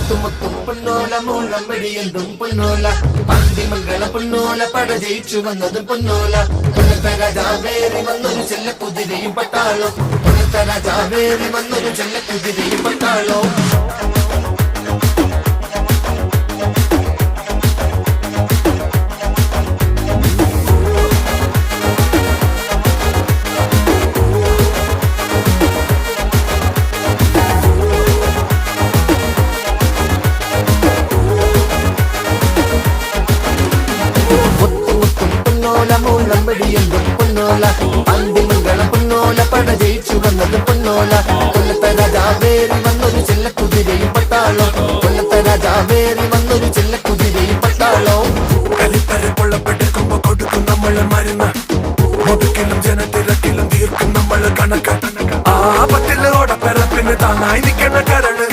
മുത്തുമുത്തും പൊന്നോല മൂലം വെടിയെന്തും പൊന്നോല പാണ്ടിമംഗള പൊന്നോല പട ജയിച്ചു വന്നതും പൊന്നോല പൊന്നത്ത രാജാവേറി വന്നൊരു ചെല്ല കുതിരയും പട്ടാളോ പൊന്നത്ത രാജാവേറി വന്നൊരു ചെല്ല കുതിരയും പട്ടാളോ മൂലം വെടിയെന്തും പൊന്നോല പാണ്ടിമംഗള പൊന്നോല പട ജയിച്ചു വന്നതും പൊന്നോല കൊല്ലത്ത രാജാവേറി വന്നൊരു ചെല്ല കുതിരയും പട്ടാളോ കൊല്ലത്ത രാജാവേറി വന്നൊരു ചെല്ല കുതിരയും പട്ടാളോ കളിപ്പര കൊള്ളപ്പെട്ടെടുക്കുമ്പോ കൊടുക്കും നമ്മള് മരുന്ന് മുതുക്കിലും ജനത്തിരക്കിലും തീർക്കും നമ്മള് കണക്ക് ആപത്തിലോടെ പിറപ്പിന് താനായി നിൽക്കണ കരണ്